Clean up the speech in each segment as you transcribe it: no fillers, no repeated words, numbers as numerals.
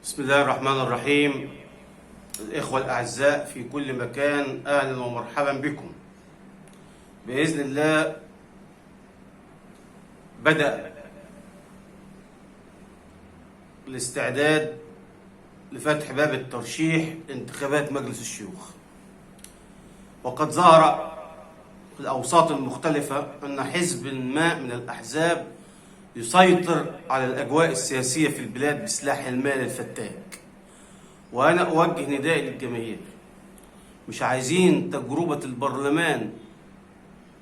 بسم الله الرحمن الرحيم. الإخوة الأعزاء في كل مكان، أهلا ومرحبا بكم. بإذن الله بدأ الاستعداد لفتح باب الترشيح لانتخابات مجلس الشيوخ، وقد ظهر في الأوساط المختلفة أن حزب ما من الأحزاب يسيطر على الأجواء السياسية في البلاد بسلاح المال الفتاك. وأنا أوجه نداء للجماهير: مش عايزين تجربة البرلمان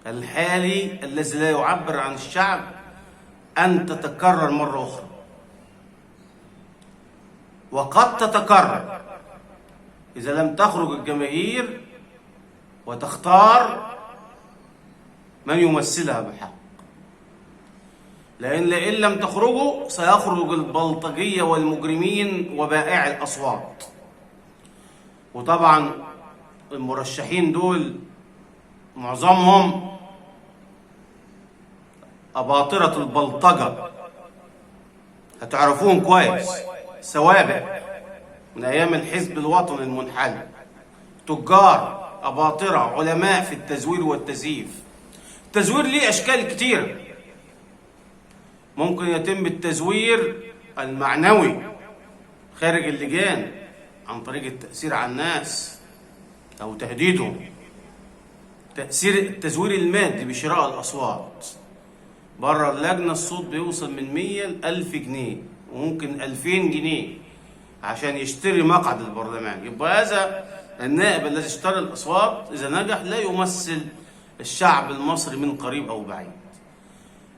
الحالي الذي لا يعبر عن الشعب أن تتكرر مرة أخرى، وقد تتكرر إذا لم تخرج الجماهير وتختار من يمثلها بحق. لأن إن لم تخرجوا سيخرج البلطجية والمجرمين وبائع الأصوات. وطبعا المرشحين دول معظمهم أباطرة البلطجة، هتعرفوهم كويس، سوابق من أيام الحزب الوطني المنحل، تجار، أباطرة، علماء في التزوير والتزييف. التزوير ليه أشكال كتيرة. ممكن يتم التزوير المعنوي خارج اللجان عن طريق التأثير على الناس أو تهديدهم. التزوير المادي بشراء الأصوات. بره اللجنة الصوت بيوصل من 100 ل1000 جنيه وممكن 2000 جنيه عشان يشتري مقعد البرلمان. يبقى هذا النائب الذي اشترى الأصوات إذا نجح لا يمثل الشعب المصري من قريب أو بعيد.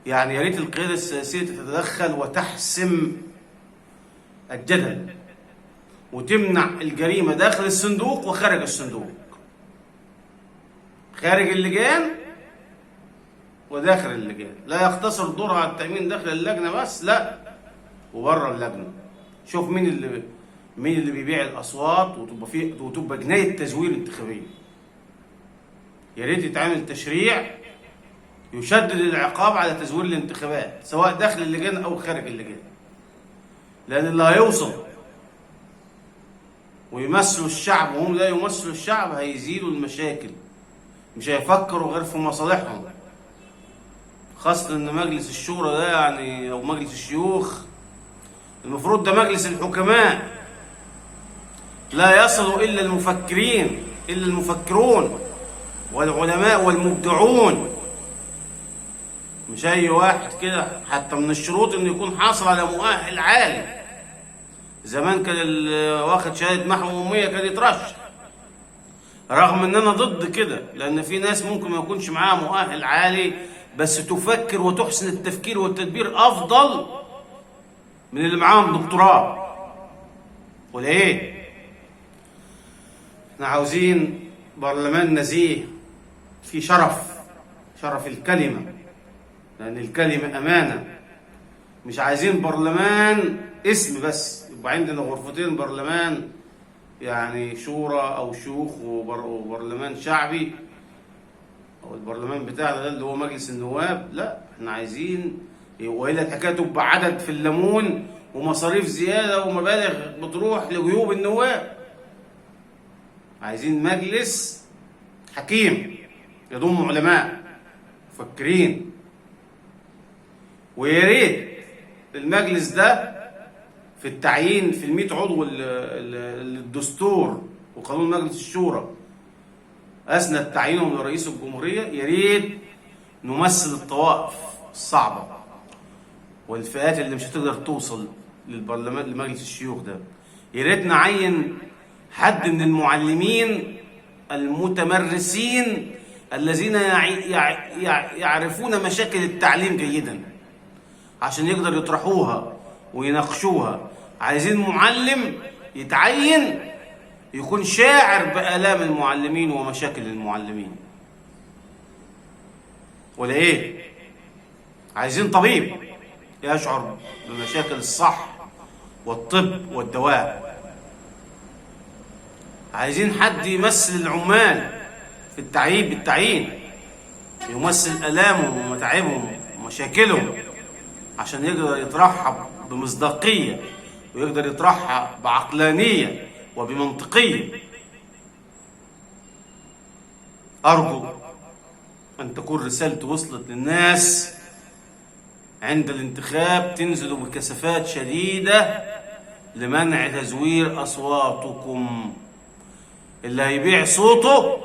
يعني يا ريت القيادة السياسية تتدخل وتحسم الجدل وتمنع الجريمة داخل الصندوق وخارج الصندوق، خارج اللجان وداخل اللجان. لا يقتصر دورها على التأمين داخل اللجنة بس، لا، وبره اللجنة. شوف مين اللي بيبيع الأصوات، وتبقى جناية تزوير انتخابية. يا ريت يتعمل تشريع يشدد العقاب على تزوير الانتخابات سواء داخل اللجان أو خارج اللجان، لأن اللي هيوصل ويمثلوا الشعب وهم لا يمثلوا الشعب هيزيدوا المشاكل، مش هيفكروا غير في مصالحهم. خاصة إن مجلس الشورى ده يعني أو مجلس الشيوخ المفروض ده مجلس الحكماء، لا يصل إلا المفكرين، إلا المفكرون والعلماء والمبدعون، مش أي واحد كده. حتى من الشروط إنه يكون حاصل على مؤهل عالي. زمان كان اللي واخد شهادة محو أمية كان يترشح، رغم إن أنا ضد كده، لأن في ناس ممكن ما يكونش معاها مؤهل عالي بس تفكر وتحسن التفكير والتدبير أفضل من اللي معاهم دكتوراه. ولا إيه؟ إحنا عاوزين برلمان نزيه في شرف الكلمة، لأن الكلمة أمانة. مش عايزين برلمان اسم بس، يبقى عندنا غرفتين برلمان، يعني شورى أو شيوخ وبرلمان شعبي، أو البرلمان بتاعنا ده اللي هو مجلس النواب. لا، احنا عايزين، وإلا الحكاية تبقى عدد في الليمون ومصاريف زيادة ومبالغ بتروح لجيوب النواب. عايزين مجلس حكيم يضم علماء مفكرين. ويا ريت المجلس ده في التعيين في 100 عضو الدستور وقانون مجلس الشورى أسند تعيينهم لرئيس الجمهورية، يا ريت نمثل الطوائف الصعبة والفئات اللي مش هتقدر توصل للبرلمان لمجلس الشيوخ ده. يا ريت نعين حد من المعلمين المتمرسين الذين يعرفون مشاكل التعليم جيدا عشان يقدر يطرحوها ويناقشوها. عايزين معلم يتعين يكون شاعر بآلام المعلمين ومشاكل المعلمين. ولا ايه؟ عايزين طبيب يشعر بمشاكل الصح والطب والدواء. عايزين حد يمثل العمال في بالتعيين، يمثل آلامهم ومتاعبهم ومشاكلهم عشان يقدر يترحب بمصداقية ويقدر يطرحها بعقلانية وبمنطقية. أرجو أن تكون رسالتي وصلت للناس. عند الانتخاب تنزلوا بكثافات شديدة لمنع تزوير أصواتكم. اللي هيبيع صوته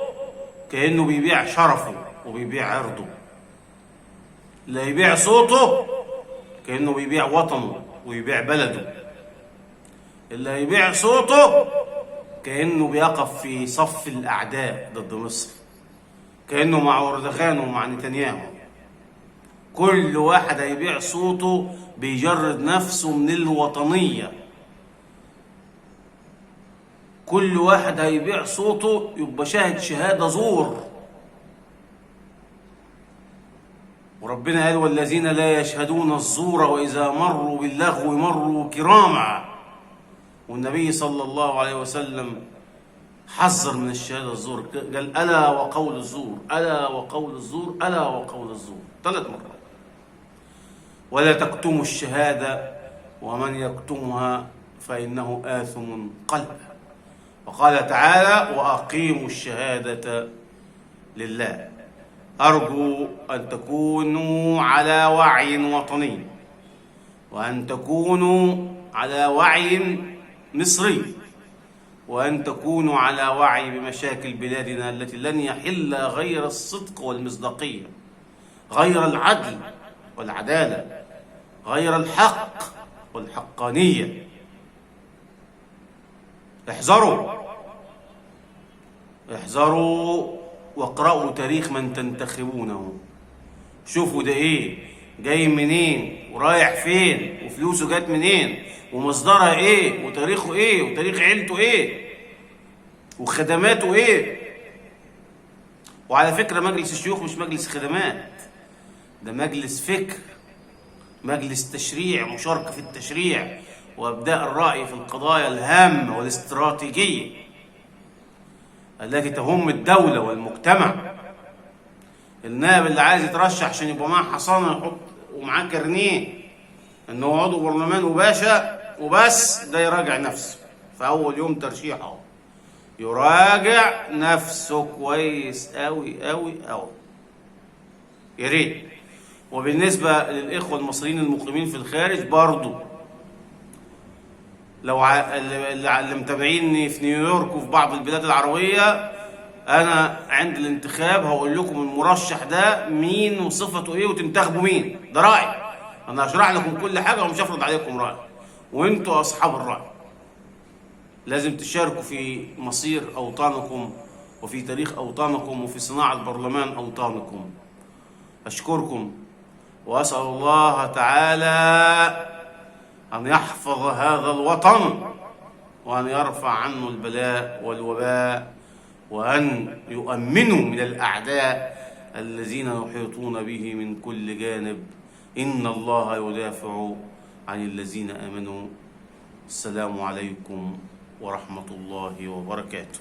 كأنه بيبيع شرفه وبيبيع عرضه. اللي هيبيع صوته كأنه بيبيع وطنه ويبيع بلده. اللي هيبيع صوته كأنه بيقف في صف الأعداء ضد مصر، كأنه مع أردوغان ومع نتنياهو. كل واحد هيبيع صوته بيجرد نفسه من الوطنية. كل واحد هيبيع صوته يبقى شاهد شهادة زور. وربنا قال: والذين لا يشهدون الزور وإذا مروا باللغو مروا كراما. والنبي صلى الله عليه وسلم حذر من الشهادة الزور، قال: ألا وقول الزور، ألا وقول الزور، ألا وقول الزور 3 مرات. ولا تكتموا الشهادة ومن يكتمها فإنه آثم قلبه. وقال تعالى: وأقيموا الشهادة لله. أرجو أن تكونوا على وعي وطني، وأن تكونوا على وعي مصري، وأن تكونوا على وعي بمشاكل بلادنا التي لن يحل غير الصدق والمصداقية، غير العدل والعدالة، غير الحق والحقانية. احذروا احذروا واقرأوا تاريخ من تنتخبونه. شوفوا ده ايه، جاي منين ورايح فين وفلوسه جات منين ومصدرها ايه وتاريخه ايه وتاريخ عيلته ايه وخدماته ايه. وعلى فكرة مجلس الشيوخ مش مجلس خدمات، ده مجلس فكر، مجلس تشريع، مشاركة في التشريع وابداء الرأي في القضايا الهامة والاستراتيجية التي تهم الدولة والمجتمع. النائب اللي عايز يترشح عشان يبقى معاه حصانة يحط ومعاه كارنيه انه هو عضو برلمان وباشا وبس، ده يراجع نفسه في اول يوم ترشيحه. يراجع نفسه كويس قوي قوي قوي، يا ريت. وبالنسبة للإخوة المصريين المقيمين في الخارج برضو، لو اللي متابعيني في نيويورك وفي بعض البلاد العربية، أنا عند الانتخاب هقول لكم المرشح ده مين وصفته إيه وتنتخبوا مين. ده رأي، أنا هشرح لكم كل حاجة ومش هفرض عليكم رأي، وأنتوا أصحاب الرأي. لازم تشاركوا في مصير أوطانكم وفي تاريخ أوطانكم وفي صناعة برلمان أوطانكم. أشكركم وأسأل الله تعالى أن يحفظ هذا الوطن وأن يرفع عنه البلاء والوباء وأن يؤمنه من الأعداء الذين يحيطون به من كل جانب. إن الله يدافع عن الذين آمنوا. السلام عليكم ورحمة الله وبركاته.